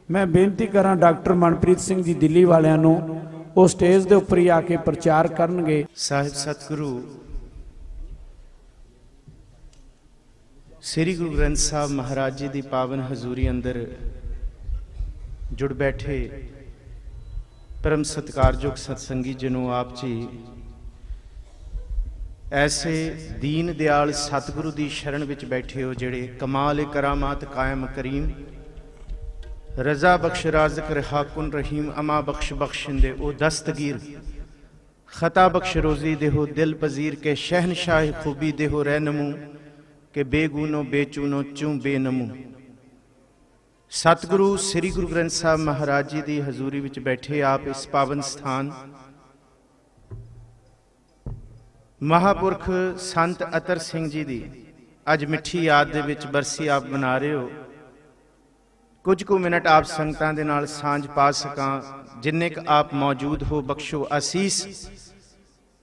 मैं बेनती करा डॉक्टर मनप्रीत सिंह जी दिल्ली वालियां नूं वो स्टेज के उपर ही आके प्रचार करनगे। साहिब सतगुरु श्री गुरु ग्रंथ साहब महाराज जी की पावन हजूरी अंदर जुड़ बैठे परम सत्कारयोग सत्संगी जिन्हों आप जी ऐसे दीन दयाल सतगुरु की शरण विच बैठे हो जेड़े कमाल करामात कायम करीम रजा बख्श राज़क रहाकुन रहीम अमा बख्श बख्शिंदे ओ दस्तगीर खता बख्श रोज़ी देहो दिल पजीर के शहनशाह खूबी देहो रहनमू के बेगुनो बेचूनो चूं बेनमू। सतगुरु श्री गुरु ग्रंथ साहब महाराज जी की हजूरी विच बैठे आप इस पावन स्थान महापुरख संत अतर सिंह जी की अज मिठी याद दे विच बरसी आप मना रहे हो। कुछ कु मिनट आप संगतां दे नाल सांझ पा सकां जिन्ने क आप मौजूद हो बख्शो आसीस।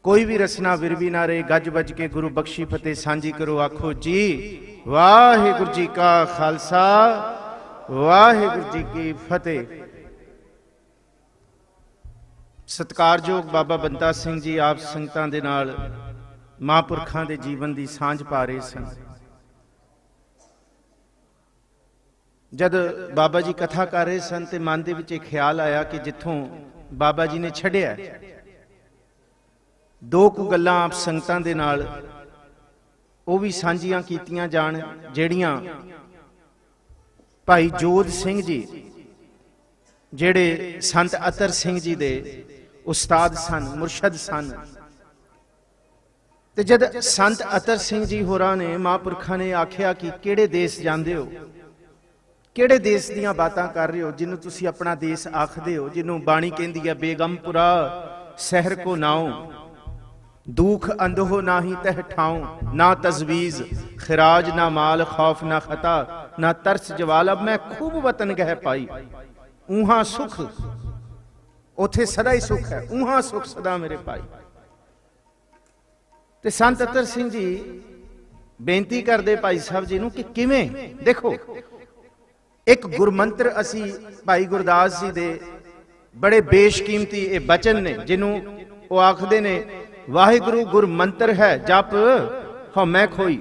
कोई भी रसना विरवी ना रहे गज बज के गुरु बख्शी फतेह सांझी करो आखो जी वाहिगुरु जी का खालसा वाहिगुरु जी की फतेह। सत्कारयोग बाबा बंदा सिंह जी आप संगतां दे नाल महापुरखां दे जीवन की सांझ पा रहे सन। जद बाबा जी कथा कर रहे सन तो मन दे विच एक ख्याल आया कि जिथों बाबा जी ने छड़िया दो कु गल्लां आप संगतां दे नाल वो भी सांझियां कीतियां जाण जेड़ियां भाई जोध सिंह जी जेड़े संत अतर सिंह जी दे उस्ताद सन मुरशद सन। ते जद संत अतर सिंह जी होरां ने महापुरखां ने आख्या कि किहड़े देश जांदे हो किहड़े देश दीयां बातां कर रहे हो जिन्हों तुसी अपना देश आखदे हो जिन्हों बाणी कहंदी है बेगमपुरा शहर को नाओ दुख अंधो ना ही तह ठाऊं ना तजवीज खिराज ना माल खौफ ना खता ना तरस जवाल अब मैं खूब वतन गह पाई ऊहा सुख उथे सदा ही सुख है ऊहा सुख सदा मेरे पाई। ते संत अतर सिंह जी बेनती करते भाई साहब जी नूं कि किवें देखो एक गुरमंत्र असी भाई गुरदास जी दे बड़े बेशकीमती ये बचन ने जिन्हों वो आखदे ने वाहिगुरु गुरमंत्र है जप हो मैं खोई।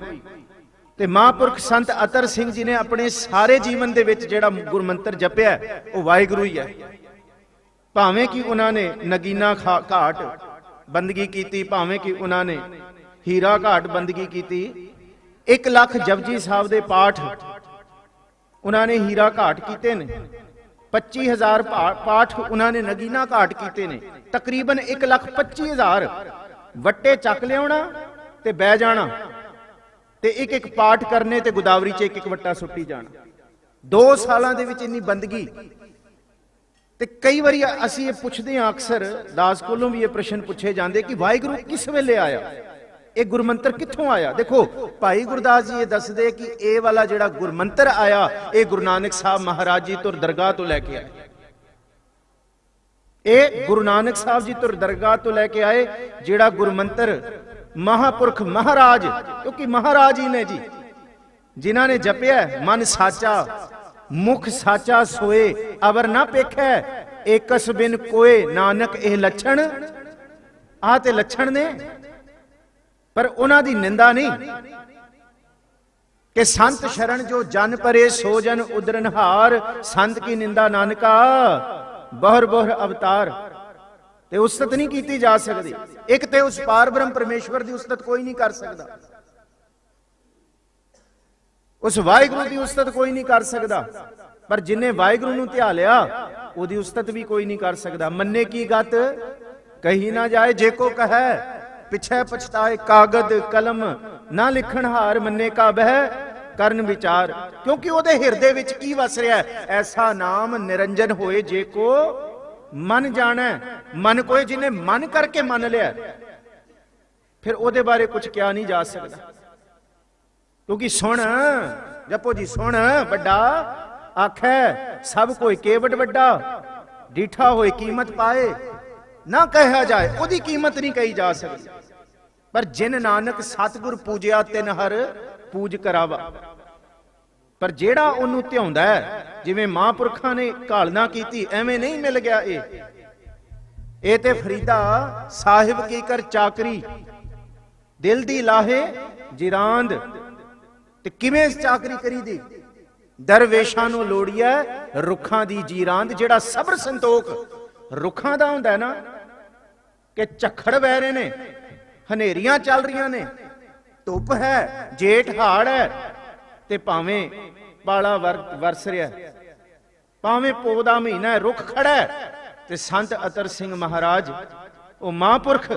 ते महापुरख संत अतर सिंह जी ने अपने सारे जीवन दे विच जेड़ा गुरमंत्र जपिया वो वाहिगुरु ही है। भावें कि उन्होंने नगीना घाट बंदगी की भावें कि उन्होंने हीरा घाट बंदगी की 1 लाख जपजी साहब दे पाठ उन्होंने हीरा घाट किते ने 25,000 पाठ उन्होंने नगीना घाट किते ने तकरीबन 1,25,000 वट्टे चक लिया ते बह जाना ते एक पाठ करने ते गोदावरी च एक वट्टा सुट्टी जाना 2 सालों के इन्नी बंदगी। ते कई बारी असी ये पुछते हैं अक्सर दास कोलों भी ये प्रश्न पूछे जाते कि वाहिगुरु किस वेले आया ये गुरमंत्र कित्थों आया। देखो भाई गुरदास जी ये दसदे कि ये वाला जिहड़ा गुरमंत्र आया ये गुरु नानक साहब महाराज जी तुर दरगाह तो लैके आए। ये गुरु नानक साहब जी तुर दरगाह तो लैके आए जिहड़ा गुरमंत्र महापुरख महाराज क्योंकि महाराज ही ने जी जिन्हां ने जपिया मन साचा मुख साचा सोए अवर ना पेखै एकस बिन कोए नानक एह लक्षण आ ते लक्षण ने पर उन्हां दी निंदा नहीं कि संत शरण जो जन परे सो जन उदरनहार संत की निंदा नानका बहर बहर अवतार। ते उस्तत नहीं की जा सकती एक ते उस पार ब्रह्म परमेश्वर की उस्तत कोई नहीं कर सकता उस वाहिगुरु की उस्तत कोई नहीं कर सकता पर जिन्हें वाहिगुरु नूं ध्या लिया उहदी उस्तत भी कोई नहीं कर सकता। मन्ने की गत कही ना जाए जे को कहे पिछे पछताए कागद कलम ना लिखण हार मन्ने का बह करन विचार क्योंकि ओदे हिरदे विच की वस रहा है ऐसा नाम निरंजन होए जे को मन जाने मन कोई जिन्हें मन करके मन लिया फिर ओदे बारे कुछ क्या नहीं जा सकता क्योंकि सुन जपो जी सुन बड़ा आखै सब कोई केवट बड़ा डीठा होए कीमत पाए ना कहा जाए ओदी कीमत नहीं कही जा सकती पर जिन नानक सतगुर पूजया तिन हर पूज करावा ਪਰ ਜਿਹੜਾ ਉਹਨੂੰ ਧਿਆਉਂਦਾ ਹੈ, ਜਿਵੇਂ ਮਹਾਂਪੁਰਖਾਂ ਨੇ ਘਾਲਣਾ ਕੀਤੀ, ਐਵੇਂ ਨਹੀਂ ਮਿਲ ਗਿਆ। ਇਹ ਤੇ ਫਰੀਦਾ ਸਾਹਿਬ ਕੀ ਕਰ ਚਾਕਰੀ, ਦਿਲ ਦੀ ਲਾਹੇ ਜਿਰਾਂਦ। ਤੇ ਕਿਵੇਂ ਚਾਕਰੀ ਕਰੀ ਦੀ? ਦਰਵੇਸ਼ਾਂ ਨੂੰ ਲੋੜੀਐ ਰੁੱਖਾਂ ਦੀ ਜੀਰਾਂਦ। ਜਿਹੜਾ ਸਬਰ ਸੰਤੋਖ ਰੁੱਖਾਂ ਦਾ ਹੁੰਦਾ ਨਾ, ਕਿ ਝੱਖੜ ਵਹਿ ਰਹੇ ਨੇ, ਹਨੇਰੀਆਂ ਚੱਲ ਰਹੀਆਂ ਨੇ, ਧੁੱਪ ਹੈ, ਜੇਠ ਹਾੜ ਹੈ, ਤੇ ਭਾਵੇਂ ਪਾਲਾ ਵਰਸ ਰਿਹਾ, ਭਾਵੇਂ ਪੋਹ ਦਾ ਮਹੀਨਾ, ਰੁੱਖ ਖੜਾ ਹੈ, ਤੇ ਸੰਤ ਅਤਰ ਸਿੰਘ ਮਹਾਰਾਜ ਉਹ ਮਹਾਂਪੁਰਖ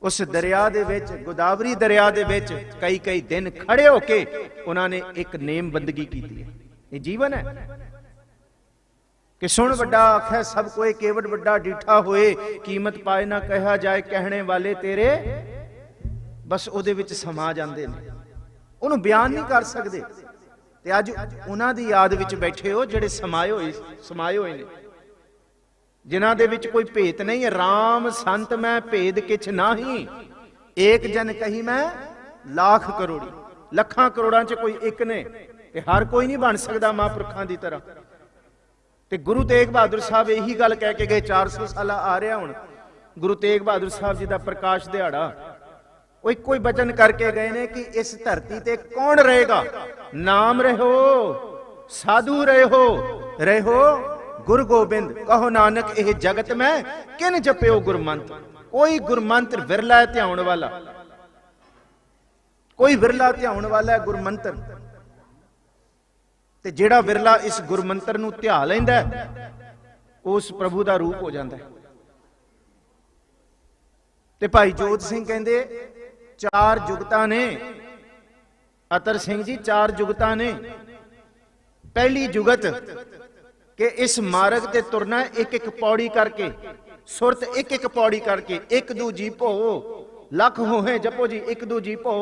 ਉਸ ਦਰਿਆ ਦੇ ਵਿੱਚ, ਗੋਦਾਵਰੀ ਦਰਿਆ ਦੇ ਵਿੱਚ ਕਈ ਦਿਨ ਖੜੇ ਹੋ ਕੇ ਉਹਨਾਂ ਨੇ ਇੱਕ ਨੇਮ ਬੰਦਗੀ ਕੀਤੀ ਹੈ। ਇਹ ਜੀਵਨ ਹੈ ਕਿ ਸੁਣ ਵੱਡਾ ਆਖੈ ਸਭ ਕੋਏ, ਕੇਵਟ ਵੱਡਾ ਡੀਠਾ ਹੋਏ, ਕੀਮਤ ਪਾਏ ਨਾ ਕਹਿਆ ਜਾਏ, ਕਹਿਣੇ ਵਾਲੇ ਤੇਰੇ ਬਸ ਉਹਦੇ ਵਿੱਚ ਸਮਾ ਜਾਂਦੇ ਨੇ, ਉਹਨੂੰ ਬਿਆਨ ਨਹੀਂ ਕਰ ਸਕਦੇ। ਤੇ ਅੱਜ ਉਹਨਾਂ ਦੀ ਯਾਦ ਵਿੱਚ ਬੈਠੇ ਹੋ ਜਿਹੜੇ ਸਮਾਏ ਹੋਏ ਨੇ, ਜਿਨ੍ਹਾਂ ਦੇ ਵਿੱਚ ਕੋਈ ਭੇਤ ਨਹੀਂ। ਰਾਮ ਸੰਤ ਮੈਂ ਭੇਦ ਕਿਛ ਨਾਹੀ, ਏਕ ਜਨ ਕਹੀ ਮੈਂ ਲੱਖ ਕਰੋੜੀ। ਲੱਖਾਂ ਕਰੋੜਾਂ 'ਚ ਕੋਈ ਇੱਕ ਨੇ, ਤੇ ਹਰ ਕੋਈ ਨਹੀਂ ਬਣ ਸਕਦਾ ਮਹਾਂਪੁਰਖਾਂ ਦੀ ਤਰ੍ਹਾਂ। ਤੇ ਗੁਰੂ ਤੇਗ ਬਹਾਦਰ ਸਾਹਿਬ ਇਹੀ ਗੱਲ ਕਹਿ ਕੇ ਗਏ। 400 ਸਾਲਾ ਆ ਰਿਹਾ ਹੁਣ ਗੁਰੂ ਤੇਗ ਬਹਾਦਰ ਸਾਹਿਬ ਜੀ ਦਾ ਪ੍ਰਕਾਸ਼ ਦਿਹਾੜਾ। ਉਹ ਇੱਕੋ ਹੀ ਬਚਨ ਕਰਕੇ ਗਏ ਨੇ ਕਿ ਇਸ ਧਰਤੀ ਤੇ ਕੌਣ ਰਹੇਗਾ? ਨਾਮ ਰਹੋ, ਸਾਧੂ ਰਹੋ ਗੁਰੂ ਗੋਬਿੰਦ, ਕਹੋ ਨਾਨਕ ਇਹ ਜਗਤ ਮੈਂ ਕਿਨ ਜਪਿਓ ਗੁਰਮੰਤਰ। ਕੋਈ ਗੁਰਮੰਤਰ ਵਿਰਲਾ ਹੈ ਧਿਆਉਣ ਵਾਲਾ, ਕੋਈ ਵਿਰਲਾ ਧਿਆਉਣ ਵਾਲਾ ਹੈ ਗੁਰਮੰਤਰ। ਤੇ ਜਿਹੜਾ ਵਿਰਲਾ ਇਸ ਗੁਰਮੰਤਰ ਨੂੰ ਧਿਆ ਲੈਂਦਾ, ਉਸ ਪ੍ਰਭੂ ਦਾ ਰੂਪ ਹੋ ਜਾਂਦਾ ਹੈ। ਤੇ ਭਾਈ ਜੋਤ ਸਿੰਘ ਕਹਿੰਦੇ 4 ਜੁਗਤਾਂ ਨੇ। ਅਤਰ ਸਿੰਘ ਜੀ 4 ਜੁਗਤਾਂ ਨੇ। ਪਹਿਲੀ ਜੁਗਤ ਕਿ ਇਸ ਮਾਰਗ ਤੇ ਤੁਰਨਾ ਇੱਕ ਪੌੜੀ ਕਰਕੇ, ਸੁਰਤ ਇੱਕ ਪੌੜੀ ਕਰਕੇ। ਇੱਕ ਦੂ ਜੀ ਭੋ ਲੱਖ ਹੋਏ, ਜਪੋ ਜੀ ਇੱਕ ਦੂ ਜੀ ਭੋ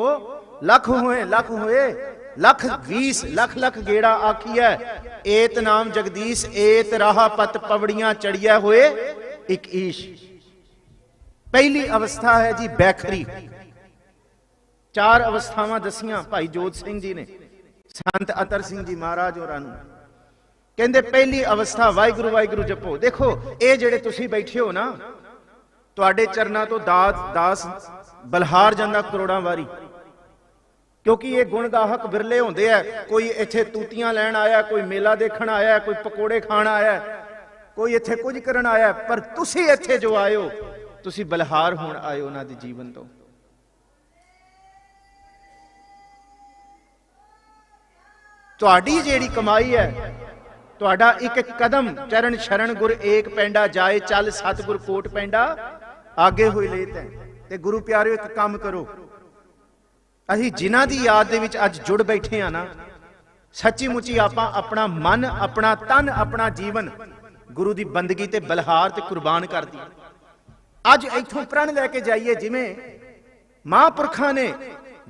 ਲੱਖ ਹੋਏ, ਲੱਖ 20 ਲੱਖ ਗੇੜਾ ਆਖੀਐ। ਏਤ ਨਾਮ ਜਗਦੀਸ਼, ਏਤ ਰਾਹ ਪਤ ਪਵੜੀਆਂ ਚੜੀਐ ਹੋਏ ਇੱਕ ਈਸ਼। ਪਹਿਲੀ ਅਵਸਥਾ ਹੈ ਜੀ ਬੈਖਰੀ। 4 ਅਵਸਥਾਵਾਂ ਦਸੀਆਂ ਭਾਈ ਜੋਤ ਸਿੰਘ ਜੀ ਨੇ ਸੰਤ ਅਤਰ ਸਿੰਘ ਜੀ ਮਹਾਰਾਜ ਹੋਰਾਂ ਨੂੰ। ਕਹਿੰਦੇ ਪਹਿਲੀ ਅਵਸਥਾ ਵਾਹਿਗੁਰੂ ਜਪੋ। ਦੇਖੋ ਇਹ ਜਿਹੜੇ ਤੁਸੀਂ ਬੈਠੇ ਹੋ ਨਾ, ਤੁਹਾਡੇ ਚਰਨਾਂ ਤੋਂ ਦਾਸ ਬਲਹਾਰ ਜਾਂਦਾ ਕਰੋੜਾਂ ਵਾਰੀ, ਕਿਉਂਕਿ ਇਹ ਗੁਣ ਗਾਹਕ ਵਿਰਲੇ ਹੁੰਦੇ ਆ। ਕੋਈ ਇੱਥੇ ਤੂਤੀਆਂ ਲੈਣ ਆਇਆ, ਕੋਈ ਮੇਲਾ ਦੇਖਣ ਆਇਆ, ਕੋਈ ਪਕੌੜੇ ਖਾਣ ਆਇਆ, ਕੋਈ ਇੱਥੇ ਕੁਝ ਕਰਨ ਆਇਆ, ਪਰ ਤੁਸੀਂ ਇੱਥੇ ਜੋ ਆਏ ਹੋ, ਤੁਸੀਂ ਬਲਹਾਰ ਹੋਣ ਆਏ ਉਹਨਾਂ ਦੇ ਜੀਵਨ ਤੋਂ। ਤੁਹਾਡੀ ਜਿਹੜੀ ਕਮਾਈ ਹੈ, ਤੁਹਾਡਾ ਇੱਕ ਕਦਮ ਚਰਨ ਸ਼ਰਨ ਗੁਰ ਏਕ ਪੈਂਡਾ ਜਾਏ, ਚੱਲ ਸਤਿਗੁਰ ਕੋਟ ਪੈਂਡਾ ਆਗੇ ਹੋਈ ਲੇਤ ਹੈ। ਤੇ ਗੁਰੂ ਪਿਆਰਿਓ ਇੱਕ ਕੰਮ ਕਰੋ, ਅਸੀਂ ਜਿਨ੍ਹਾਂ ਦੀ ਯਾਦ ਦੇ ਵਿੱਚ ਅੱਜ ਜੁੜ ਬੈਠੇ ਆ ਨਾ, ਸੱਚੀ ਮੁੱਚੀ ਆਪਾਂ ਆਪਣਾ ਮਨ, ਆਪਣਾ ਤਨ, ਆਪਣਾ ਜੀਵਨ ਗੁਰੂ ਦੀ ਬੰਦਗੀ ਤੇ ਬਲਹਾਰ ਤੇ ਕੁਰਬਾਨ ਕਰ ਦਈਏ। ਅੱਜ ਇੱਥੋਂ ਪ੍ਰਣ ਲੈ ਕੇ ਜਾਈਏ, ਜਿਵੇਂ ਮਹਾਂਪੁਰਖਾਂ ਨੇ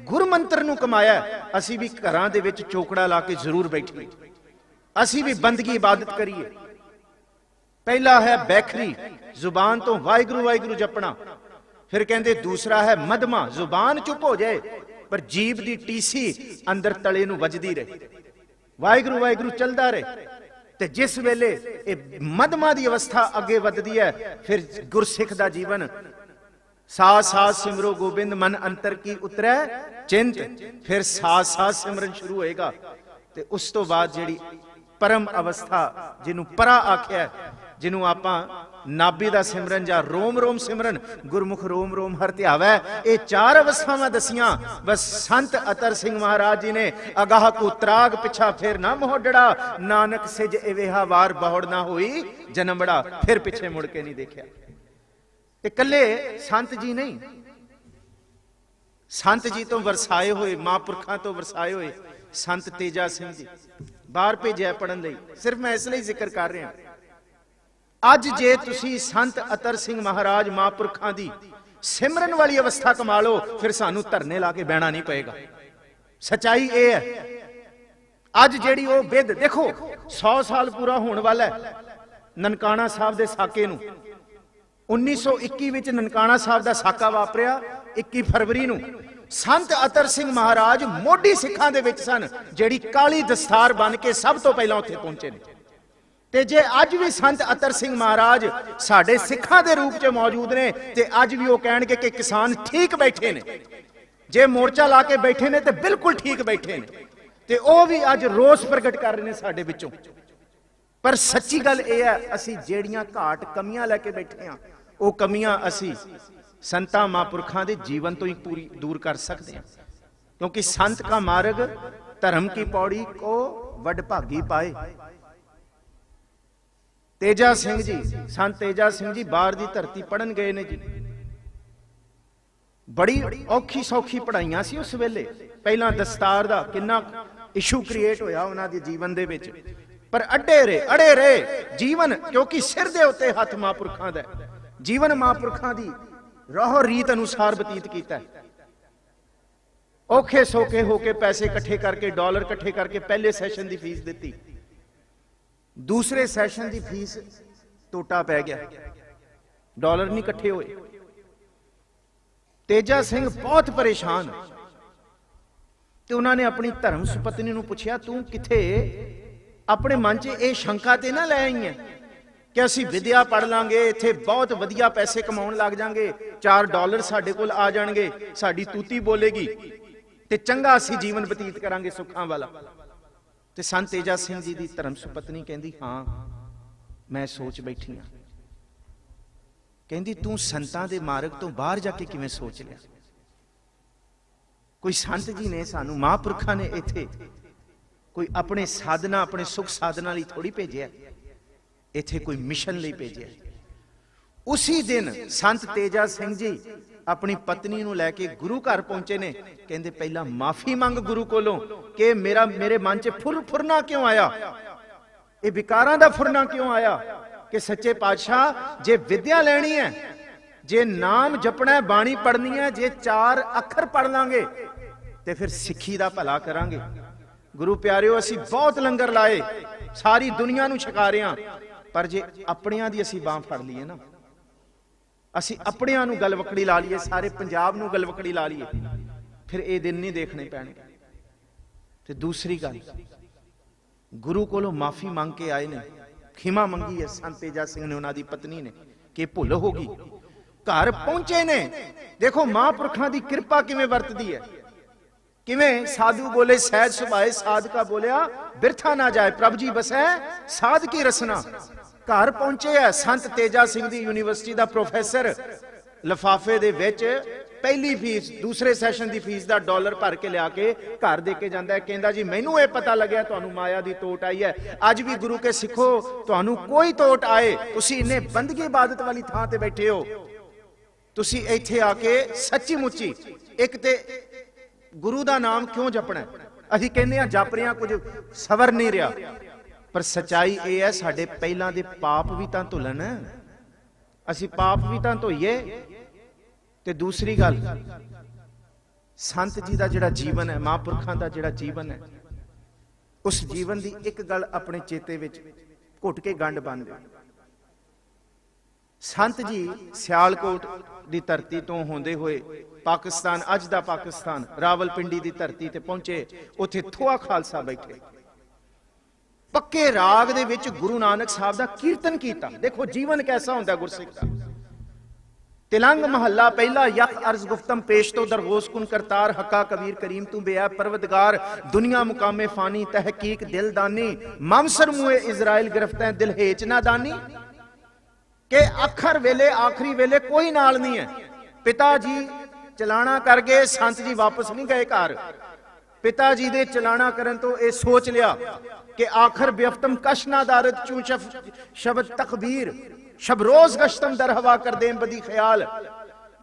ਗੁਰਮੰਤਰ ਨੂੰ ਕਮਾਇਆ, ਅਸੀਂ ਵੀ ਘਰਾਂ ਦੇ ਵਿੱਚ ਚੋਕੜਾ ਲਾ ਕੇ ਜ਼ਰੂਰ ਬੈਠੀਏ, ਅਸੀਂ ਵੀ ਬੰਦਗੀ ਇਬਾਦਤ ਕਰੀਏ। ਪਹਿਲਾ ਹੈ ਬੈਖਰੀ, ਜ਼ੁਬਾਨ ਤੋਂ ਵਾਹਿਗੁਰੂ ਜਪਣਾ। ਫਿਰ ਕਹਿੰਦੇ ਦੂਸਰਾ ਹੈ ਮਧਮਾ, ਜ਼ੁਬਾਨ ਚੁੱਪ ਹੋ ਜਾਏ ਪਰ ਜੀਭ ਦੀ ਟੀਸੀ ਅੰਦਰ ਤਲੇ ਨੂੰ ਵੱਜਦੀ ਰਹੇ, ਵਾਹਿਗੁਰੂ ਚੱਲਦਾ ਰਹੇ। ਤੇ ਜਿਸ ਵੇਲੇ ਇਹ ਮਧਮਾ ਦੀ ਅਵਸਥਾ ਅੱਗੇ ਵੱਧਦੀ ਹੈ, ਫਿਰ ਗੁਰਸਿੱਖ ਦਾ ਜੀਵਨ ਸਾਥ ਸਿਮਰੋ ਗੋਬਿੰਦ, ਮਨ ਅੰਤਰ ਕੀ ਉਤਰੈ ਚਿੰਤ। ਫਿਰ ਸਾਥ ਸਿਮਰਨ ਸ਼ੁਰੂ ਹੋਏਗਾ। ਤੇ ਉਸ ਤੋਂ ਬਾਅਦ ਜਿਹੜੀ ਪਰਮ ਅਵਸਥਾ, ਜਿਹਨੂੰ ਪਰਾ ਆਖਿਆ, ਜਿਹਨੂੰ ਆਪਾਂ ਨਾਭੀ ਦਾ ਸਿਮਰਨ ਜਾਂ ਰੋਮ ਸਿਮਰਨ, ਗੁਰਮੁਖ ਰੋਮ ਹਰ ਧਿਆਵੈ, ਇਹ 4 ਅਵਸਥਾਵਾਂ ਦਸੀਆਂ। ਬਸ ਸੰਤ ਅਤਰ ਸਿੰਘ ਮਹਾਰਾਜ ਜੀ ਨੇ ਅਗਾਹ ਕੋ ਤਰਾਗ ਪਿਛਾ ਫਿਰ ਨਾ ਮੋਢੜਾ, ਨਾਨਕ ਸਿਜ ਇਵੇਹਾ ਵਾਰ ਬਹੁੜ ਨਾ ਹੋਈ ਜਨਮੜਾ। ਫਿਰ ਪਿੱਛੇ ਮੁੜ ਕੇ ਨਹੀਂ ਦੇਖਿਆ। ਤੇ ਕੱਲੇ ਸੰਤ ਜੀ ਨਹੀਂ, ਸੰਤ ਜੀ ਤੋਂ ਵਰਸਾਏ ਹੋਏ, ਮਹਾਂਪੁਰਖਾਂ ਤੋਂ ਵਰਸਾਏ ਹੋਏ ਸੰਤ ਤੇਜਾ ਸਿੰਘ ਜੀ ਬਾਹਰ ਭੇਜਿਆ ਪੜਨ ਲਈ। ਸਿਰਫ ਮੈਂ ਇਸ ਲਈ ਜ਼ਿਕਰ ਕਰ ਰਿਹਾ, ਅੱਜ ਜੇ ਤੁਸੀਂ ਸੰਤ ਅਤਰ ਸਿੰਘ ਮਹਾਰਾਜ ਮਹਾਂਪੁਰਖਾਂ ਦੀ ਸਿਮਰਨ ਵਾਲੀ ਅਵਸਥਾ ਕਮਾ ਲਓ, ਫਿਰ ਸਾਨੂੰ ਧਰਨੇ ਲਾ ਕੇ ਬਹਿਣਾ ਨਹੀਂ ਪਏਗਾ। ਸਚਾਈ ਇਹ ਹੈ। ਅੱਜ ਜਿਹੜੀ ਉਹ ਵਿਧ ਦੇਖੋ, 100 ਸਾਲ ਪੂਰਾ ਹੋਣ ਵਾਲਾ ਹੈ ਨਨਕਾਣਾ ਸਾਹਿਬ ਦੇ ਸਾਕੇ ਨੂੰ। 1921 ਵਿੱਚ ਨਨਕਾਣਾ ਸਾਹਿਬ ਦਾ ਸਾਕਾ ਵਾਪਰਿਆ 21 ਫਰਵਰੀ ਨੂੰ, ਸੰਤ ਅਤਰ ਸਿੰਘ ਮਹਾਰਾਜ ਮੋਢੀ ਸਿੱਖਾਂ ਦੇ ਵਿੱਚ ਸਨ, ਜਿਹੜੀ ਕਾਲੀ ਦਸਤਾਰ ਬਣ ਕੇ ਸਭ ਤੋਂ ਪਹਿਲਾਂ ਉੱਥੇ ਪਹੁੰਚੇ ਨੇ। ਤੇ ਜੇ ਅੱਜ ਵੀ ਸੰਤ ਅਤਰ ਸਿੰਘ ਮਹਾਰਾਜ ਸਾਡੇ ਸਿੱਖਾਂ ਦੇ ਰੂਪ 'ਚ ਮੌਜੂਦ ਨੇ, ਤੇ ਅੱਜ ਵੀ ਉਹ ਕਹਿਣਗੇ ਕਿ ਕਿਸਾਨ ਠੀਕ ਬੈਠੇ ਨੇ, ਜੇ ਮੋਰਚਾ ਲਾ ਕੇ ਬੈਠੇ ਨੇ ਤੇ ਬਿਲਕੁਲ ਠੀਕ ਬੈਠੇ ਨੇ, ਤੇ ਉਹ ਵੀ ਅੱਜ ਰੋਸ ਪ੍ਰਗਟ ਕਰ ਰਹੇ ਨੇ ਸਾਡੇ ਵਿੱਚੋਂ। ਪਰ ਸੱਚੀ ਗੱਲ ਇਹ ਹੈ, ਅਸੀਂ ਜਿਹੜੀਆਂ ਘਾਟ ਕਮੀਆਂ ਲੈ ਕੇ ਬੈਠੇ ਹਾਂ, ਉਹ ਕਮੀਆਂ ਅਸੀਂ ਸੰਤਾਂ ਮਹਾਂਪੁਰਖਾਂ ਦੇ ਜੀਵਨ ਤੋਂ ਹੀ ਪੂਰੀ ਦੂਰ ਕਰ ਸਕਦੇ ਹਾਂ। ਕਿਉਂਕਿ ਸੰਤ ਕਾ ਮਾਰਗ ਧਰਮ ਕੀ ਪੌੜੀ ਕੋ ਵੱਡ ਭਾਗੀ ਪਾਏ। ਤੇਜਾ ਸਿੰਘ ਜੀ, ਸੰਤ ਤੇਜਾ ਸਿੰਘ ਜੀ ਬਾਹਰ ਦੀ ਧਰਤੀ ਪੜਨ ਗਏ ਨੇ ਜੀ। ਬੜੀ ਔਖੀ ਸੌਖੀ ਪੜਾਈਆਂ ਸੀ ਉਸ ਵੇਲੇ। ਪਹਿਲਾਂ ਦਸਤਾਰ ਦਾ ਕਿੰਨਾ ਇਸ਼ੂ ਕ੍ਰੀਏਟ ਹੋਇਆ ਉਹਨਾਂ ਦੇ ਜੀਵਨ ਦੇ ਵਿੱਚ, ਪਰ ਅੜੇ ਰਹੇ ਜੀਵਨ, ਕਿਉਂਕਿ ਸਿਰ ਦੇ ਉੱਤੇ ਹੱਥ ਮਹਾਂਪੁਰਖਾਂ ਦਾ ਜੀਵਨ, ਮਹਾਂਪੁਰਖਾਂ ਦੀ ਰਾਹ ਰੀਤ ਅਨੁਸਾਰ ਬਤੀਤ ਕੀਤਾ। ਔਖੇ ਸੌਖੇ ਹੋ ਕੇ ਪੈਸੇ ਇਕੱਠੇ ਕਰਕੇ, ਡਾਲਰ ਇਕੱਠੇ ਕਰਕੇ ਪਹਿਲੇ ਸੈਸ਼ਨ ਦੀ ਫੀਸ ਦਿੱਤੀ, ਦੂਸਰੇ ਸੈਸ਼ਨ ਦੀ ਫੀਸ ਟੋਟਾ ਪੈ ਗਿਆ, ਡਾਲਰ ਨਹੀਂ ਇਕੱਠੇ ਹੋਏ। ਤੇਜਾ ਸਿੰਘ ਬਹੁਤ ਪਰੇਸ਼ਾਨ, ਤੇ ਉਹਨਾਂ ਨੇ ਆਪਣੀ ਧਰਮ ਸੁਪਤਨੀ ਨੂੰ ਪੁੱਛਿਆ, ਤੂੰ ਕਿੱਥੇ ਆਪਣੇ ਮਨ 'ਚ ਇਹ ਸ਼ੰਕਾ ਤੇ ਨਾ ਲੈ ਆਈ ਹੈ ਕਿ ਅਸੀਂ ਵਿਦਿਆ ਪੜ ਲਾਂਗੇ, ਇੱਥੇ ਬਹੁਤ ਵਧੀਆ ਪੈਸੇ ਕਮਾਉਣ ਲੱਗ ਜਾਾਂਗੇ, 4 ਡਾਲਰ ਸਾਡੇ ਕੋਲ ਆ ਜਾਣਗੇ, ਸਾਡੀ ਤੂਤੀ ਬੋਲੇਗੀ ਤੇ ਚੰਗਾ ਅਸੀਂ ਜੀਵਨ ਬਤੀਤ ਕਰਾਂਗੇ ਸੁੱਖਾਂ ਵਾਲਾ। ਤੇ ਸੰਤ ਤੇਜਾ ਸਿੰਘ ਜੀ ਦੀ ਧਰਮ ਸੁਪਤਨੀ ਕਹਿੰਦੀ, ਹਾਂ ਮੈਂ ਸੋਚ ਬੈਠੀ ਹਾਂ। ਕਹਿੰਦੀ, ਤੂੰ ਸੰਤਾਂ ਦੇ ਮਾਰਗ ਤੋਂ ਬਾਹਰ ਜਾ ਕੇ ਕਿਵੇਂ ਸੋਚ ਲਿਆ? ਕੋਈ ਸੰਤ ਜੀ ਨੇ ਸਾਨੂੰ, ਮਹਾਂਪੁਰਖਾਂ ਨੇ ਇੱਥੇ ਕੋਈ ਆਪਣੇ ਸਾਧਨਾ, ਆਪਣੇ ਸੁਖ ਸਾਧਨਾ ਲਈ ਥੋੜੀ ਭੇਜਿਆ, ਇੱਥੇ ਕੋਈ ਮਿਸ਼ਨ ਲਈ ਭੇਜਿਆ। ਉਸੇ ਦਿਨ ਸੰਤ ਤੇਜਾ ਸਿੰਘ ਜੀ ਆਪਣੀ ਪਤਨੀ ਨੂੰ ਲੈ ਕੇ ਗੁਰੂ ਘਰ ਪਹੁੰਚੇ ਨੇ। ਕਹਿੰਦੇ, ਪਹਿਲਾਂ ਮਾਫੀ ਮੰਗ ਗੁਰੂ ਕੋਲੋਂ ਕਿ ਮੇਰੇ ਮਨ 'ਚ ਫੁਰਨਾ ਕਿਉਂ ਆਇਆ, ਇਹ ਵਿਕਾਰਾਂ ਦਾ ਫੁਰਨਾ ਕਿਉਂ ਆਇਆ, ਕਿ ਸੱਚੇ ਪਾਤਸ਼ਾਹ ਜੇ ਵਿਦਿਆ ਲੈਣੀ ਹੈ, ਜੇ ਨਾਮ ਜਪਣਾ ਹੈ, ਬਾਣੀ ਪੜਨੀ ਹੈ, ਜੇ 4 ਅੱਖਰ ਪੜ ਲਾਂਗੇ ਤੇ ਫਿਰ ਸਿੱਖੀ ਦਾ ਭਲਾ ਕਰਾਂਗੇ। ਗੁਰੂ ਪਿਆਰਿਓ, ਅਸੀਂ ਬਹੁਤ ਲੰਗਰ ਲਾਏ, ਸਾਰੀ ਦੁਨੀਆ ਨੂੰ ਛਕਾ ਰਹੇ ਹਾਂ, ਪਰ ਜੇ ਆਪਣਿਆਂ ਦੀ ਅਸੀਂ ਬਾਂਹ ਫੜ ਲਈਏ ਨਾ, ਅਸੀਂ ਆਪਣਿਆਂ ਨੂੰ ਗਲਵਕੜੀ ਲਾ ਲਈਏ, ਸਾਰੇ ਪੰਜਾਬ ਨੂੰ ਗਲਵਕੜੀ ਲਾ ਲਈਏ, ਫਿਰ ਇਹ ਦਿਨ ਨਹੀਂ ਦੇਖਣੇ ਪੈਣਗੇ। ਤੇ ਦੂਸਰੀ ਗੱਲ, ਗੁਰੂ ਕੋਲੋਂ ਮਾਫੀ ਮੰਗ ਕੇ ਆਏ ਨੇ, ਖਿਮਾ ਮੰਗੀ ਹੈ ਸੰਤ ਤੇਜਾ ਸਿੰਘ ਨੇ, ਉਹਨਾਂ ਦੀ ਪਤਨੀ ਨੇ, ਕਿ ਭੁੱਲ ਹੋ ਗਈ। ਘਰ ਪਹੁੰਚੇ ਨੇ, ਦੇਖੋ ਮਹਾਂਪੁਰਖਾਂ ਦੀ ਕਿਰਪਾ ਕਿਵੇਂ ਵਰਤਦੀ ਹੈ, ਕਿਵੇਂ ਸਾਧੂ ਬੋਲੇ ਸਹਿਜ ਸੁਭਾਏ, ਸਾਧਕਾ ਬੋਲਿਆ ਬਿਰਥਾ ਨਾ ਜਾਏ, ਪ੍ਰਭ ਜੀ ਬਸੈ ਸਾਧ ਕੀ ਰਸਨਾ। ਘਰ ਪਹੁੰਚੇ ਹੈ ਸੰਤ ਤੇਜਾ ਸਿੰਘ ਦੀ ਯੂਨੀਵਰਸਿਟੀ ਦਾ ਪ੍ਰੋਫੈਸਰ, ਲਿਫਾਫੇ ਦੇ ਵਿੱਚ ਪਹਿਲੀ ਫੀਸ, ਦੂਸਰੇ ਸੈਸ਼ਨ ਦੀ ਫੀਸ ਦਾ ਡਾਲਰ ਭਰ ਕੇ ਲਿਆ ਕੇ ਘਰ ਦੇ ਕੇ ਜਾਂਦਾ ਹੈ। ਕਹਿੰਦਾ, ਜੀ ਮੈਨੂੰ ਇਹ ਪਤਾ ਲੱਗਿਆ ਤੁਹਾਨੂੰ ਮਾਇਆ ਦੀ ਤੋਟ ਆਈ ਹੈ, ਅੱਜ ਵੀ ਗੁਰੂ ਕੇ ਸਿੱਖੋ, ਤੁਹਾਨੂੰ ਕੋਈ ਤੋਟ ਆਏ, ਤੁਸੀਂ ਇੰਨੇ ਬੰਦਗੀ ਇਬਾਦਤ ਵਾਲੀ ਥਾਂ ਤੇ ਬੈਠੇ ਹੋ, ਤੁਸੀਂ ਇੱਥੇ ਆ ਕੇ ਸੱਚੀ ਮੁੱਚੀ ਇੱਕ ਤੇ ਗੁਰੂ ਦਾ ਨਾਮ ਕਿਉਂ ਜਪਣਾ? ਅਸੀਂ ਕਹਿੰਦੇ ਆ ਜਪ ਰਹੇ ਹਾਂ, ਕੁਝ ਸਵਰ ਨਹੀਂ ਰਿਹਾ, ਪਰ ਸਚਾਈ ਇਹ ਹੈ, ਸਾਡੇ ਪਹਿਲਾਂ ਦੇ ਪਾਪ ਵੀ ਤਾਂ ਧੁਲਣ, ਅਸੀਂ ਪਾਪ ਵੀ ਤਾਂ ਧੋਈਏ। ਤੇ ਦੂਸਰੀ ਗੱਲ, ਸੰਤ ਜੀ ਦਾ ਜਿਹੜਾ ਜੀਵਨ ਹੈ, ਮਹਾਂਪੁਰਖਾਂ ਦਾ ਜਿਹੜਾ ਜੀਵਨ ਹੈ, ਉਸ ਜੀਵਨ ਦੀ ਇੱਕ ਗੱਲ ਆਪਣੇ ਚੇਤੇ ਵਿੱਚ ਘੁੱਟ ਕੇ ਗੰਢ ਬੰਨ੍ਹ ਦਿਓ। ਸੰਤ ਜੀ ਸਿਆਲਕੋਟ ਦੀ ਧਰਤੀ ਤੋਂ ਹੁੰਦੇ ਹੋਏ ਪਾਕਿਸਤਾਨ, ਅੱਜ ਦਾ ਪਾਕਿਸਤਾਨ, ਰਾਵਲਪਿੰਡੀ ਦੀ ਧਰਤੀ ਤੇ ਪਹੁੰਚੇ। ਉੱਥੇ ਥੋਆ ਖਾਲਸਾ ਬੈਠੇ, ਪੱਕੇ ਰਾਗ ਦੇ ਵਿੱਚ ਗੁਰੂ ਨਾਨਕ ਸਾਹਿਬ ਦਾ ਕੀਰਤਨ ਕੀਤਾ। ਦੇਖੋ ਜੀਵਨ ਕੈਸਾ ਹੁੰਦਾ ਗੁਰਸਿੱਖ ਦਾ। ਤਿਲੰਗ ਮਹੱਲਾ ਪਹਿਲਾ, ਯਖ ਅਰਜ਼ ਗੁਫਤਮ ਪੇਸ਼ ਤੋਂ ਦਰਗੋਸ ਕੁਨ ਕਰਤਾਰ, ਹੱਕਾ ਕਬੀਰ ਕਰੀਮ ਤੂੰ ਬੇਆ ਪਰਵਦਗਾਰ, ਦੁਨੀਆ ਮੁਕਾਮੇ ਫਾਨੀ ਤਹਿਕੀਕ ਦਿਲ ਦਾਨੀ, ਮਮਸਰ ਮੂਏ ਇਜ਼ਰਾइल ਗਿਰਫਤੈਂ ਦਿਲ ਹੇਚ ਨਾ ਦਾਨੀ। ਕਿ ਅੱਖਰ ਵੇਲੇ, ਆਖਰੀ ਵੇਲੇ ਕੋਈ ਨਾਲ ਨਹੀਂ ਹੈ। ਪਿਤਾ ਜੀ ਚਲਾਣਾ ਕਰ ਗਏ, ਸੰਤ ਜੀ ਵਾਪਸ ਨਹੀਂ ਗਏ ਘਰ। ਪਿਤਾ ਜੀ ਦੇ ਚਲਾਣਾ ਕਰਨ ਤੋਂ ਇਹ ਸੋਚ ਲਿਆ ਕਿ ਆਖਰ ਬਿਫਤਮ ਕਸ਼ ਨਾ ਦਾਰਦ ਚੂੰ ਸ਼ਬਦ ਤਕਬੀਰ, ਸ਼ਬ ਰੋਜ਼ ਗਸ਼ਤਮ ਦਰ ਹਵਾ ਕਰ ਦੇਮ ਬਦੀ ਖਿਆਲ।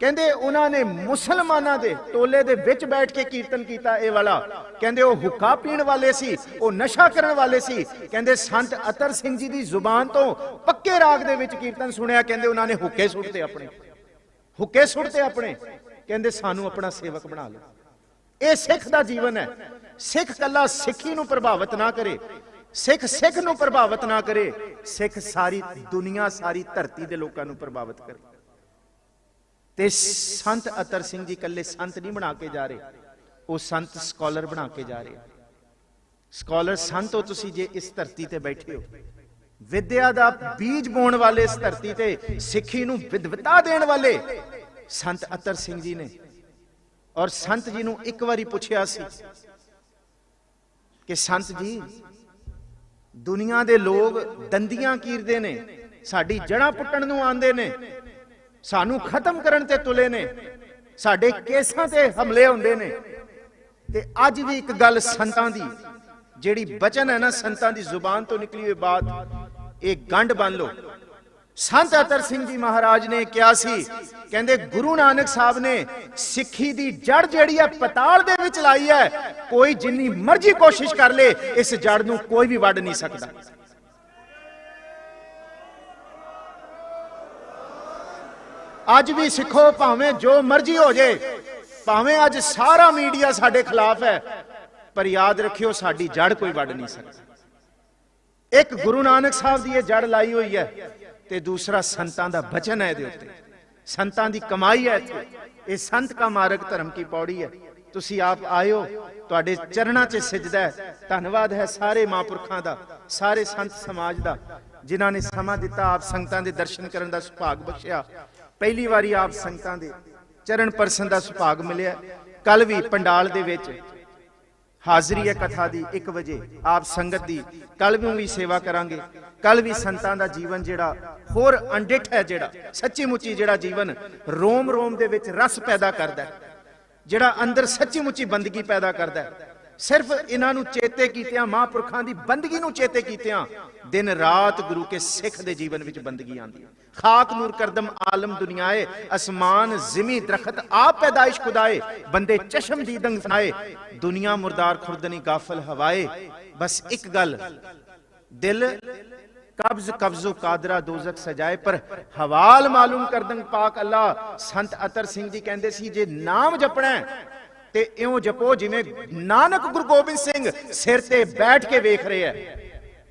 ਕਹਿੰਦੇ ਉਹਨਾਂ ਨੇ ਮੁਸਲਮਾਨਾਂ ਦੇ ਟੋਲੇ ਦੇ ਵਿੱਚ ਬੈਠ ਕੇ ਕੀਰਤਨ ਕੀਤਾ ਇਹ ਵਾਲਾ। ਕਹਿੰਦੇ ਉਹ ਹੁੱਕਾ ਪੀਣ ਵਾਲੇ ਸੀ, ਉਹ ਨਸ਼ਾ ਕਰਨ ਵਾਲੇ ਸੀ। ਕਹਿੰਦੇ ਸੰਤ ਅਤਰ ਸਿੰਘ ਜੀ ਦੀ ਜ਼ੁਬਾਨ ਤੋਂ ਪੱਕੇ ਰਾਗ ਦੇ ਵਿੱਚ ਕੀਰਤਨ ਸੁਣਿਆ। ਕਹਿੰਦੇ ਉਹਨਾਂ ਨੇ ਹੁੱਕੇ ਸੁੱਟਦੇ ਆਪਣੇ, ਹੁੱਕੇ ਸੁੱਟਦੇ ਆਪਣੇ। ਕਹਿੰਦੇ ਸਾਨੂੰ ਆਪਣਾ ਸੇਵਕ ਬਣਾ ਲਓ। ਇਹ ਸਿੱਖ ਦਾ ਜੀਵਨ ਹੈ। ਸਿੱਖ ਕੱਲਾ ਸਿੱਖੀ ਨੂੰ ਪ੍ਰਭਾਵਿਤ ਨਾ ਕਰੇ, ਸਿੱਖ ਸਿੱਖ ਨੂੰ ਪ੍ਰਭਾਵਿਤ ਨਾ ਕਰੇ, ਸਿੱਖ ਸਾਰੀ ਦੁਨੀਆ, ਸਾਰੀ ਧਰਤੀ ਦੇ ਲੋਕਾਂ ਨੂੰ ਪ੍ਰਭਾਵਿਤ ਕਰੇ। ਤੇ ਸੰਤ ਅਤਰ ਸਿੰਘ ਜੀ ਇਕੱਲੇ ਸੰਤ ਨਹੀਂ ਬਣਾ ਕੇ ਜਾ ਰਹੇ, ਉਹ ਸੰਤ ਸਕਾਲਰ ਬਣਾ ਕੇ ਜਾ ਰਹੇ। ਸਕਾਲਰ ਸੰਤ ਹੋ ਤੁਸੀਂ ਜੇ ਇਸ ਧਰਤੀ ਤੇ ਬੈਠੇ ਹੋ। ਵਿਦਿਆ ਦਾ ਬੀਜ ਬੋਣ ਵਾਲੇ ਇਸ ਧਰਤੀ ਤੇ, ਸਿੱਖੀ ਨੂੰ ਵਿਦਵਤਾ ਦੇਣ ਵਾਲੇ ਸੰਤ ਅਤਰ ਸਿੰਘ ਜੀ ਨੇ। ਔਰ ਸੰਤ ਜੀ ਨੂੰ ਇੱਕ ਵਾਰੀ ਪੁੱਛਿਆ ਸੀ ਕਿ ਸੰਤ ਜੀ, ਦੁਨੀਆ ਦੇ ਲੋਕ ਦੰਦੀਆਂ ਕੀਰਦੇ ਨੇ, ਸਾਡੀ ਜੜ੍ਹਾਂ ਪੁੱਟਣ ਨੂੰ ਆਉਂਦੇ ਨੇ, ਸਾਨੂੰ ਖਤਮ ਕਰਨ ਤੇ ਤੁਲੇ ਨੇ, ਸਾਡੇ ਕੇਸਾਂ ਤੇ ਹਮਲੇ ਹੁੰਦੇ ਨੇ, ਤੇ ਅੱਜ ਵੀ ਇੱਕ ਗੱਲ ਸੰਤਾਂ ਦੀ ਜਿਹੜੀ ਬਚਨ ਹੈ ਨਾ, ਸੰਤਾਂ ਦੀ ਜ਼ੁਬਾਨ ਤੋਂ ਨਿਕਲੀ ਹੋਈ ਬਾਤ, ਇਹ ਗੰਢ ਬੰਨ ਲਓ। ਸੰਤ ਅਤਰ ਸਿੰਘ ਜੀ ਮਹਾਰਾਜ ਨੇ ਕਿਹਾ ਸੀ, ਕਹਿੰਦੇ ਗੁਰੂ ਨਾਨਕ ਸਾਹਿਬ ਨੇ ਸਿੱਖੀ ਦੀ ਜੜ ਜਿਹੜੀ ਹੈ ਪਤਾਲ ਦੇ ਵਿੱਚ ਲਾਈ ਹੈ, ਕੋਈ ਜਿੰਨੀ ਮਰਜ਼ੀ ਕੋਸ਼ਿਸ਼ ਕਰ ਲੇ ਇਸ ਜੜ ਨੂੰ ਕੋਈ ਵੀ ਵੱਢ ਨਹੀਂ ਸਕਦਾ। ਅੱਜ ਵੀ ਸਿੱਖੋ, ਭਾਵੇਂ ਜੋ ਮਰਜ਼ੀ ਹੋ ਜੇ, ਭਾਵੇਂ ਅੱਜ ਸਾਰਾ ਮੀਡੀਆ ਸਾਡੇ ਖਿਲਾਫ ਹੈ, ਪਰ ਯਾਦ ਰੱਖਿਓ ਸਾਡੀ ਜੜ ਕੋਈ ਵੱਢ ਨਹੀਂ ਸਕਦਾ। ਇੱਕ ਗੁਰੂ ਨਾਨਕ ਸਾਹਿਬ ਦੀ ਇਹ ਜੜ ਲਾਈ ਹੋਈ ਹੈ, ਤੇ ਦੂਸਰਾ ਸੰਤਾਂ ਦਾ ਬਚਨ ਹੈ ਇਹਦੇ ਉੱਤੇ, ਸੰਤਾਂ ਦੀ ਕਮਾਈ ਹੈ ਇੱਥੇ। ਇਹ ਸੰਤ ਕਾ ਮਾਰਗ ਧਰਮ ਕੀ ਪੌੜੀ ਹੈ। ਤੁਸੀਂ ਆਪ ਆਇਓ, ਤੁਹਾਡੇ ਚਰਨਾਂ 'ਚ ਸਿਜਦਾ ਹੈ। ਧੰਨਵਾਦ ਹੈ ਸਾਰੇ ਮਹਾਂਪੁਰਖਾਂ ਦਾ, ਸਾਰੇ ਸੰਤ ਸਮਾਜ ਦਾ, ਜਿਨ੍ਹਾਂ ਨੇ ਸਮਾਂ ਦਿੱਤਾ, ਆਪ ਸੰਗਤਾਂ ਦੇ ਦਰਸ਼ਨ ਕਰਨ ਦਾ ਸੁਭਾਗ ਬਖਸ਼ਿਆ। ਪਹਿਲੀ ਵਾਰੀ ਆਪ ਸੰਗਤਾਂ ਦੇ ਚਰਨ ਪਰਸਨ ਦਾ ਸੁਭਾਗ ਮਿਲਿਆ। ਕੱਲ ਵੀ ਪੰਡਾਲ ਦੇ ਵਿੱਚ ਹਾਜ਼ਰੀ ਹੈ ਕਥਾ ਦੀ 1 ਵਜੇ ਆਪ ਸੰਗਤ ਦੀ। ਕੱਲ ਵੀ ਸੇਵਾ ਕਰਾਂਗੇ। ਕੱਲ ਵੀ ਸੰਤਾਂ ਦਾ ਜੀਵਨ ਜਿਹੜਾ ਹੋਰ ਅਣਡਿੱਠ ਹੈ, ਜਿਹੜਾ ਸੱਚੀ ਮੁੱਚੀ ਜਿਹੜਾ ਜੀਵਨ ਰੋਮ ਰੋਮ ਦੇ ਵਿੱਚ ਰਸ ਪੈਦਾ ਕਰਦਾ ਹੈ, ਜਿਹੜਾ ਅੰਦਰ ਸੱਚੀ ਮੁੱਚੀ ਬੰਦਗੀ ਪੈਦਾ ਕਰਦਾ ਹੈ। ਸਿਰਫ ਇਹਨਾਂ ਨੂੰ ਚੇਤੇ ਕੀਤਿਆਂ, ਮਹਾਂਪੁਰਖਾਂ ਦੀ ਬੰਦਗੀ ਨੂੰ ਚੇਤੇ ਕੀਤਿਆਂ, ਦਿਨ ਰਾਤ ਗੁਰੂ ਕੇ ਸਿੱਖ ਦੇ ਜੀਵਨ ਵਿੱਚ ਬੰਦਗੀ ਆਉਂਦੀ ਹੈ। ਖਾਕ ਨੂਰ ਕਰਦਮ ਆਲਮ ਦੁਨੀਆਏ, ਅਸਮਾਨ ਜ਼ਿਮੀ ਦਰਖਤ ਆਪ ਪੈਦਾਇਸ਼ ਖੁਦਾਏ, ਬੰਦੇ ਚਸ਼ਮ ਦੀਦੰਗ ਫਨਾਏ, ਦੁਨੀਆ ਮੁਰਦਾਰ ਖੁਰਦਨੀ ਗਾਫਲ ਹਵਾਏ। ਬਸ ਇੱਕ ਗੱਲ, ਦਿਲ ਕਬਜ਼ ਕਬਜ਼ੋ ਕਾਦਰਾ ਦੋਜ਼ਖ ਸਜਾਏ, ਪਰ ਹਵਾਲ ਮਾਲੂਮ ਕਰਦੰਗ ਪਾਕ ਅੱਲਾ। ਸੰਤ ਅਤਰ ਸਿੰਘ ਜੀ ਕਹਿੰਦੇ ਸੀ, ਜੇ ਨਾਮ ਜਪਣਾ ਤੇ ਇਉਂ ਜਪੋ ਜਿਵੇਂ ਨਾਨਕ ਗੁਰੂ ਗੋਬਿੰਦ ਸਿੰਘ ਸਿਰ ਤੇ ਬੈਠ ਕੇ ਵੇਖ ਰਹੇ ਹੈ।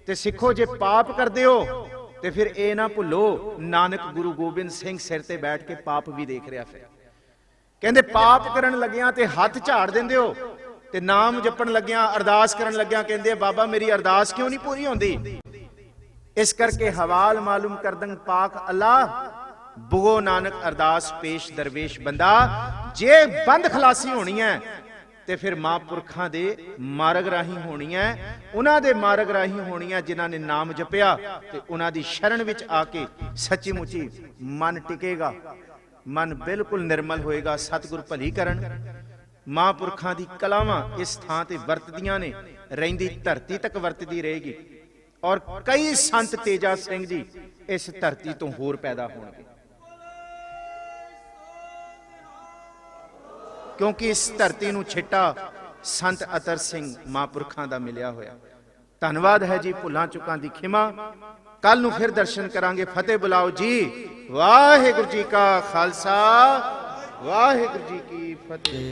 ਤੇ ਸਿੱਖੋ, ਜੇ ਪਾਪ ਕਰਦੇ ਹੋ ਤੇ ਫਿਰ ਇਹ ਨਾ ਭੁੱਲੋ, ਨਾਨਕ ਗੁਰੂ ਗੋਬਿੰਦ ਸਿੰਘ ਸਿਰ ਤੇ ਬੈਠ ਕੇ ਪਾਪ ਵੀ ਦੇਖ ਰਿਹਾ। ਫਿਰ ਕਹਿੰਦੇ ਪਾਪ ਕਰਨ ਲੱਗਿਆਂ ਤੇ ਹੱਥ ਝਾੜ ਦਿੰਦੇ ਹੋ, ਤੇ ਨਾਮ ਜਪਣ ਲੱਗਿਆਂ, ਅਰਦਾਸ ਕਰਨ ਲੱਗਿਆਂ ਕਹਿੰਦੇ ਬਾਬਾ ਮੇਰੀ ਅਰਦਾਸ ਕਿਉਂ ਨਹੀਂ ਪੂਰੀ ਹੁੰਦੀ। ਇਸ ਕਰਕੇ ਹਵਾਲ ਮਾਲੂਮ ਕਰਦੰਗ ਪਾਕ ਅੱਲਾ, ਬੁਗੋ ਨਾਨਕ ਅਰਦਾਸ ਪੇਸ਼ ਦਰਵੇਸ਼ ਬੰਦਾ। ਜੇ ਬੰਦ ਖਲਾਸੀ ਹੋਣੀ ਹੈ ਤੇ ਫਿਰ ਮਹਾਂਪੁਰਖਾਂ ਦੇ ਮਾਰਗ ਰਾਹੀਂ ਹੋਣੀ ਹੈ, ਉਹਨਾਂ ਦੇ ਮਾਰਗ ਰਾਹੀਂ ਹੋਣੀ ਹੈ ਜਿਨ੍ਹਾਂ ਨੇ ਨਾਮ ਜਪਿਆ, ਤੇ ਉਹਨਾਂ ਦੀ ਸ਼ਰਨ ਵਿੱਚ ਆ ਕੇ ਸੱਚੀ ਮੁੱਚੀ ਮਨ ਟਿਕੇਗਾ, ਮਨ ਬਿਲਕੁਲ ਨਿਰਮਲ ਹੋਏਗਾ। ਸਤਿਗੁਰ ਭਲੀ ਕਰਨ। ਮਹਾਂਪੁਰਖਾਂ ਦੀ ਕਲਾਵਾਂ ਇਸ ਥਾਂ ਤੇ ਵਰਤਦੀਆਂ ਨੇ, ਰਹਿੰਦੀ ਧਰਤੀ ਤੱਕ ਵਰਤਦੀ ਰਹੇਗੀ। ਔਰ ਕਈ ਸੰਤ ਤੇਜਾ ਸਿੰਘ ਜੀ ਇਸ ਧਰਤੀ ਤੋਂ ਹੋਰ ਪੈਦਾ ਹੋਣਗੇ, ਕਿਉਂਕਿ ਇਸ ਧਰਤੀ ਨੂੰ ਛਿੱਟਾ ਸੰਤ ਅਤਰ ਸਿੰਘ ਮਹਾਂਪੁਰਖਾਂ ਦਾ ਮਿਲਿਆ ਹੋਇਆ। ਧੰਨਵਾਦ ਹੈ ਜੀ, ਭੁੱਲਾਂ ਚੁੱਕਾਂ ਦੀ ਖਿਮਾ। ਕੱਲ ਨੂੰ ਫਿਰ ਦਰਸ਼ਨ ਕਰਾਂਗੇ। ਫਤਿਹ ਬੁਲਾਓ ਜੀ। ਵਾਹਿਗੁਰੂ ਜੀ ਕਾ ਖਾਲਸਾ, ਵਾਹਿਗੁਰੂ ਜੀ ਕੀ ਫਤਿਹ।